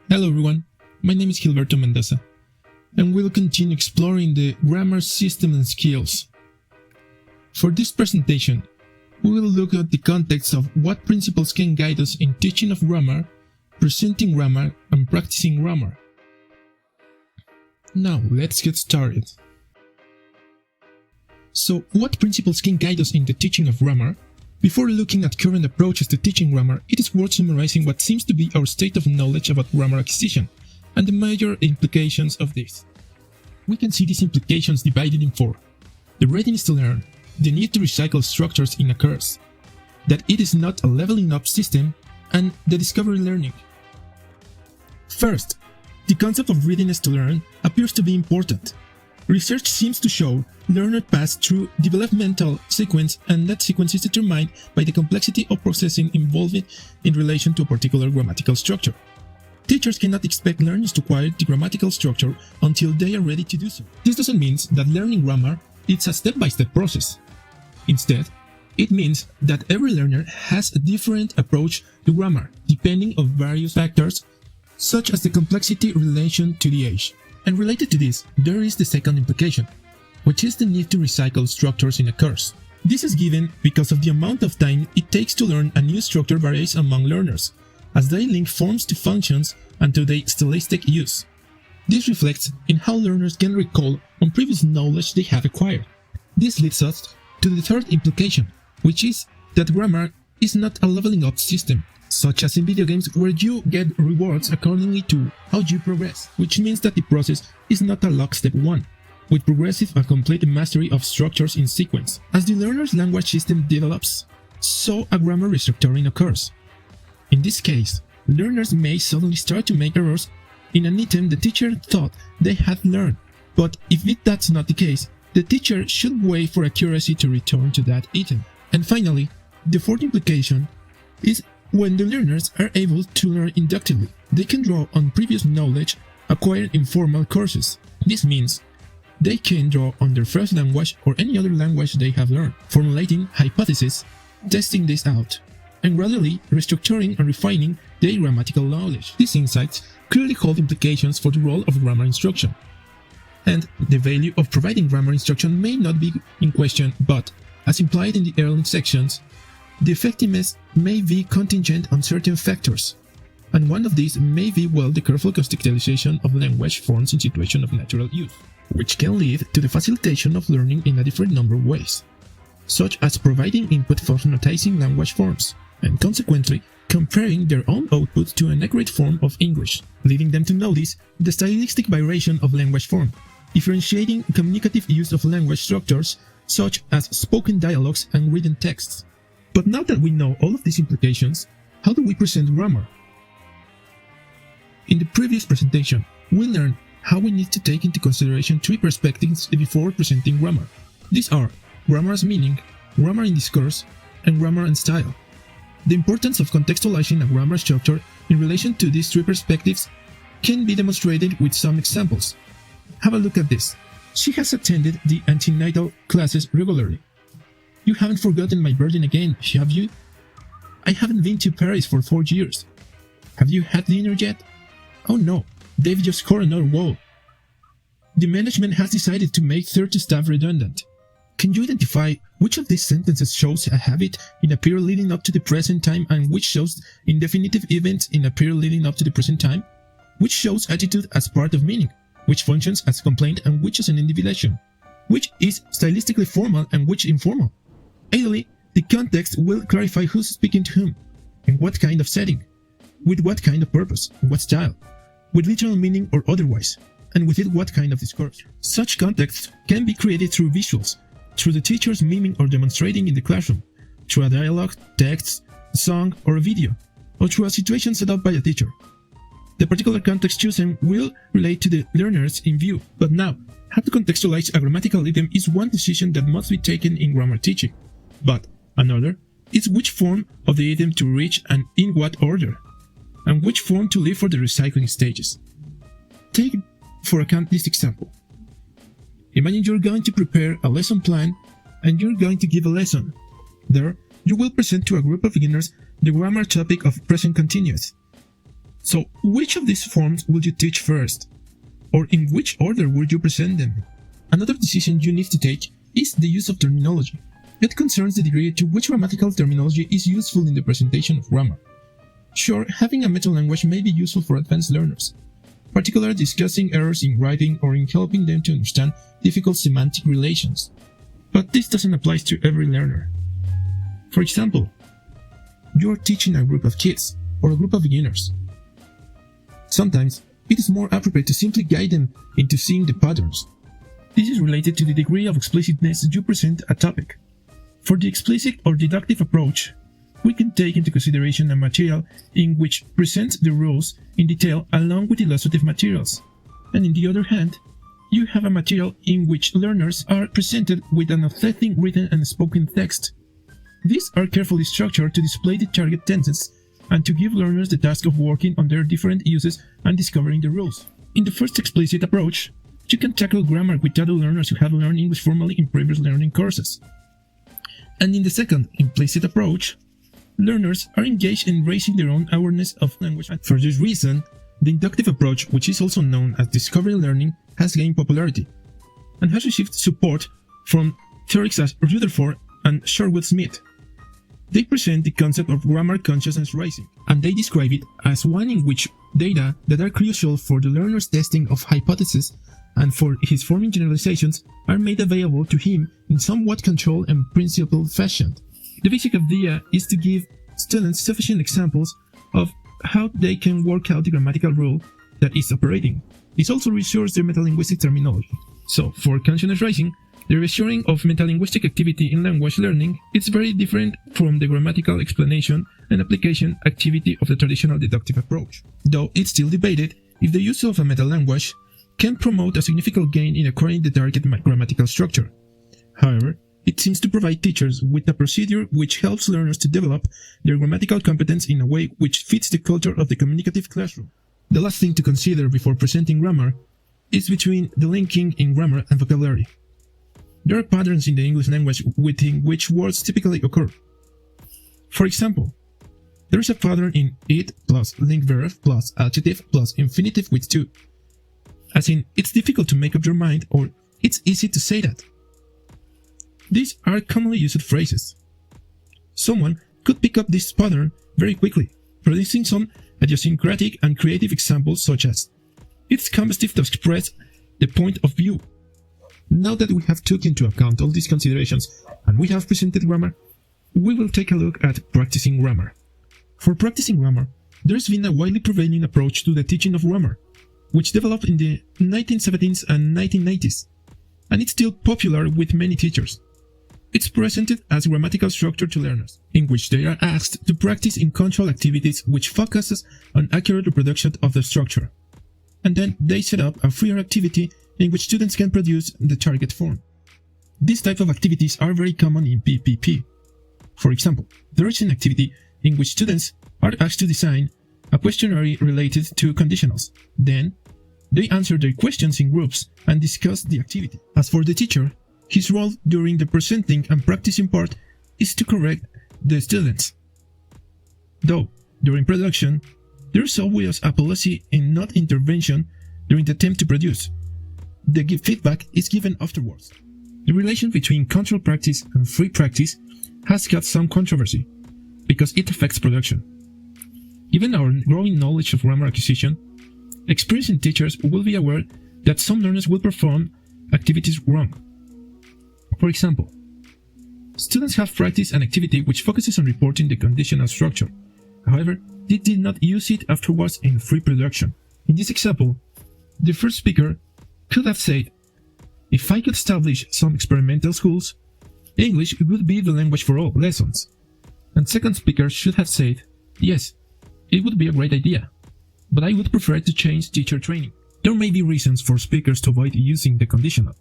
Hello everyone, my name is Gilberto Mendoza, and we'll continue exploring the grammar system and skills. For this presentation, we will look at the context of what principles can guide us in teaching of grammar, presenting grammar, and practicing grammar. Now, let's get started. So, what principles can guide us in the teaching of grammar? Before looking at current approaches to teaching grammar, it is worth summarizing what seems to be our state of knowledge about grammar acquisition and the major implications of this. We can see these implications divided in four: the readiness to learn, the need to recycle structures in a course, that it is not a leveling up system, and the discovery learning. First, the concept of readiness to learn appears to be important. Research seems to show learners pass through developmental sequence, and that sequence is determined by the complexity of processing involved in relation to a particular grammatical structure. Teachers cannot expect learners to acquire the grammatical structure until they are ready to do so. This doesn't mean that learning grammar is a step-by-step process. Instead, it means that every learner has a different approach to grammar, depending on various factors, such as the complexity relation to the age. And related to this, there is the second implication, which is the need to recycle structures in a course. This is given because of the amount of time it takes to learn a new structure varies among learners, as they link forms to functions and to their stylistic use. This reflects in how learners can recall on previous knowledge they have acquired. This leads us to the third implication, which is that grammar is not a leveling up system, such as in video games where you get rewards accordingly to how you progress, which means that the process is not a lockstep one, with progressive and complete mastery of structures in sequence. As the learner's language system develops, so a grammar restructuring occurs. In this case, learners may suddenly start to make errors in an item the teacher thought they had learned, but if that's not the case, the teacher should wait for accuracy to return to that item. And finally, the fourth implication is when the learners are able to learn inductively. They can draw on previous knowledge acquired in formal courses. This means they can draw on their first language or any other language they have learned, formulating hypotheses, testing this out, and gradually restructuring and refining their grammatical knowledge. These insights clearly hold implications for the role of grammar instruction. And the value of providing grammar instruction may not be in question, but, as implied in the early sections, the effectiveness may be contingent on certain factors, and one of these may be the careful contextualization of language forms in situations of natural use, which can lead to the facilitation of learning in a different number of ways, such as providing input for phonetizing language forms, and consequently comparing their own output to an accurate form of English, leading them to notice the stylistic variation of language form, differentiating communicative use of language structures such as spoken dialogues and written texts. But now that we know all of these implications, how do we present grammar? In the previous presentation, we learned how we need to take into consideration three perspectives before presenting grammar. These are grammar as meaning, grammar in discourse, and grammar and style. The importance of contextualizing a grammar structure in relation to these three perspectives can be demonstrated with some examples. Have a look at this. She has attended the antenatal classes regularly. You haven't forgotten my burden again, have you? I haven't been to Paris for 4 years. Have you had dinner yet? Oh no, they've just scored another goal. The management has decided to make 30 staff redundant. Can you identify which of these sentences shows a habit in a period leading up to the present time and which shows indefinitive events in a period leading up to the present time? Which shows attitude as part of meaning? Which functions as complaint and which as an individuation? Which is stylistically formal and which informal? Ideally, the context will clarify who's speaking to whom, in what kind of setting, with what kind of purpose, what style, with literal meaning or otherwise, and within what kind of discourse. Such context can be created through visuals, through the teacher's miming or demonstrating in the classroom, through a dialogue, text, a song, or a video, or through a situation set up by a teacher. The particular context chosen will relate to the learners in view, but now, how to contextualize a grammatical idiom is one decision that must be taken in grammar teaching. But another is which form of the idiom to reach and in what order, and which form to leave for the recycling stages. Take for account this example. Imagine you're going to prepare a lesson plan and you're going to give a lesson. There, you will present to a group of beginners the grammar topic of present continuous. So, which of these forms will you teach first? Or in which order would you present them? Another decision you need to take is the use of terminology. It concerns the degree to which grammatical terminology is useful in the presentation of grammar. Sure, having a meta-language may be useful for advanced learners, particularly discussing errors in writing or in helping them to understand difficult semantic relations. But this doesn't apply to every learner. For example, you are teaching a group of kids or a group of beginners. Sometimes, it is more appropriate to simply guide them into seeing the patterns. This is related to the degree of explicitness you present a topic. For the explicit or deductive approach, we can take into consideration a material in which presents the rules in detail along with illustrative materials. And on the other hand, you have a material in which learners are presented with an authentic written and spoken text. These are carefully structured to display the target tenses and to give learners the task of working on their different uses and discovering the rules. In the first explicit approach, you can tackle grammar with adult learners who have learned English formally in previous learning courses. And in the second implicit approach, learners are engaged in raising their own awareness of language. And for this reason, the inductive approach, which is also known as discovery learning, has gained popularity and has received support from theorists as Rutherford and Sherwood-Smith. They present the concept of grammar consciousness raising, and they describe it as one in which data that are crucial for the learner's testing of hypotheses and for his forming generalizations are made available to him in somewhat controlled and principled fashion. The basic idea is to give students sufficient examples of how they can work out the grammatical rule that is operating. This also reassures their metalinguistic terminology. So, for consciousness raising, the reassuring of metalinguistic activity in language learning is very different from the grammatical explanation and application activity of the traditional deductive approach, though it's still debated if the use of a metalanguage can promote a significant gain in acquiring the target grammatical structure. However, it seems to provide teachers with a procedure which helps learners to develop their grammatical competence in a way which fits the culture of the communicative classroom. The last thing to consider before presenting grammar is between the linking in grammar and vocabulary. There are patterns in the English language within which words typically occur. For example, there is a pattern in it plus link verb plus adjective plus infinitive with to, as in it's difficult to make up your mind or it's easy to say that. These are commonly used phrases. Someone could pick up this pattern very quickly, producing some idiosyncratic and creative examples such as, it's combative to express the point of view. Now that we have took into account all these considerations and we have presented grammar, we will take a look at practicing grammar. For practicing grammar, there's been a widely prevailing approach to the teaching of grammar, which developed in the 1970s and 1990s, and it's still popular with many teachers. It's presented as grammatical structure to learners, in which they are asked to practice in control activities which focuses on accurate reproduction of the structure. And then they set up a freer activity in which students can produce the target form. These type of activities are very common in PPP. For example, there is an activity in which students are asked to design a questionnaire related to conditionals. Then, they answer their questions in groups and discuss the activity. As for the teacher, his role during the presenting and practicing part is to correct the students. Though, during production, there is always a policy in not intervention during the attempt to produce. The feedback is given afterwards. The relation between control practice and free practice has got some controversy, because it affects production. Given our growing knowledge of grammar acquisition, experienced teachers will be aware that some learners will perform activities wrong. For example, students have practiced an activity which focuses on reporting the conditional structure. However, they did not use it afterwards in free production. In this example, the first speaker could have said, if I could establish some experimental schools, English would be the language for all lessons. And second speaker should have said, yes, it would be a great idea, but I would prefer to change teacher training. There may be reasons for speakers to avoid using the conditional,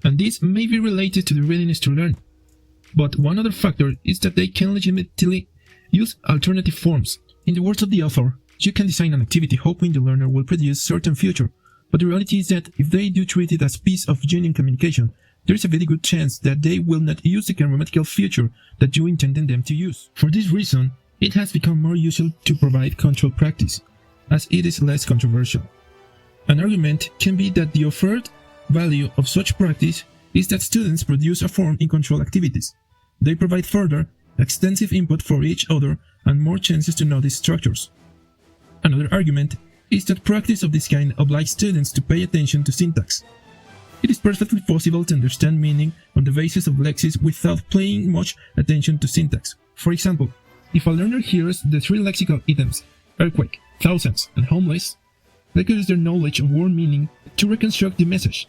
and this may be related to the readiness to learn. But one other factor is that they can legitimately use alternative forms. In the words of the author, you can design an activity hoping the learner will produce certain future, but the reality is that if they do treat it as piece of genuine communication, there is a very good chance that they will not use the grammatical feature that you intended them to use. For this reason, it has become more usual to provide control practice, as it is less controversial. An argument can be that the offered value of such practice is that students produce a form in control activities. They provide further, extensive input for each other and more chances to notice structures. Another argument is that practice of this kind obliges students to pay attention to syntax. It is perfectly possible to understand meaning on the basis of lexemes without paying much attention to syntax. For example, if a learner hears the three lexical items earthquake, thousands, and homeless, they could use their knowledge of word meaning to reconstruct the message.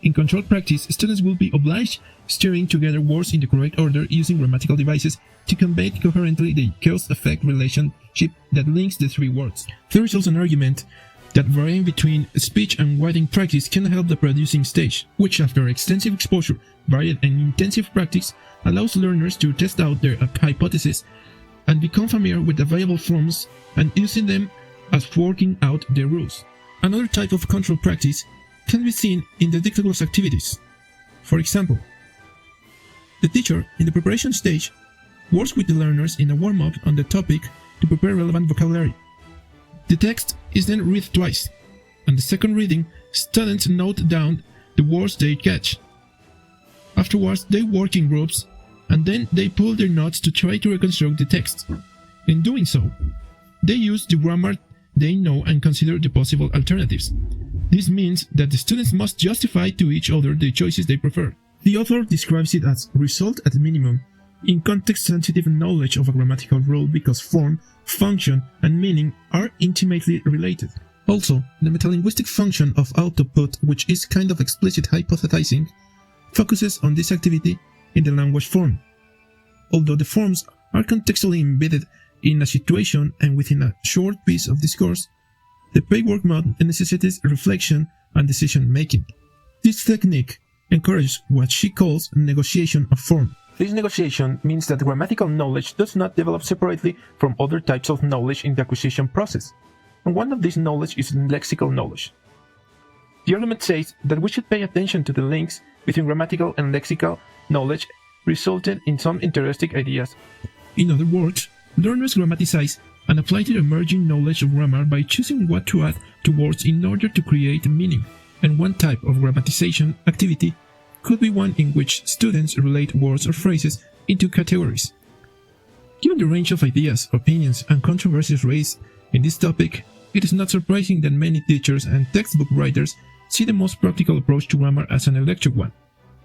In controlled practice, students will be obliged string together words in the correct order using grammatical devices to convey coherently the cause-effect relationship that links the three words. There is also an argument that varying between speech and writing practice can help the producing stage, which after extensive exposure, varied and intensive practice, allows learners to test out their hypotheses and become familiar with available forms and using them as working out their rules. Another type of control practice can be seen in the dictogloss activities. For example, the teacher in the preparation stage works with the learners in a warm-up on the topic to prepare relevant vocabulary. The text is then read twice, and the second reading, students note down the words they catch. Afterwards, they work in groups, and then they pull their notes to try to reconstruct the text. In doing so, they use the grammar they know and consider the possible alternatives. This means that the students must justify to each other the choices they prefer. The author describes it as result at minimum in context-sensitive knowledge of a grammatical rule because form, function, and meaning are intimately related. Also, the metalinguistic function of output, which is kind of explicit hypothesizing, focuses on this activity in the language form. Although the forms are contextually embedded in a situation and within a short piece of discourse, the paperwork mode necessitates reflection and decision-making. This technique encourages what she calls negotiation of form. This negotiation means that grammatical knowledge does not develop separately from other types of knowledge in the acquisition process, and one of these knowledge is lexical knowledge. The argument says that we should pay attention to the links between grammatical and lexical knowledge resulting in some interesting ideas. In other words, learners grammaticize and apply their emerging knowledge of grammar by choosing what to add to words in order to create meaning, and one type of grammatization activity could be one in which students relate words or phrases into categories. Given the range of ideas, opinions, and controversies raised in this topic, it is not surprising that many teachers and textbook writers see the most practical approach to grammar as an electric one,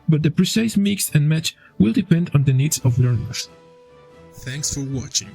but the precise mix and match will depend on the needs of learners. Thanks for watching.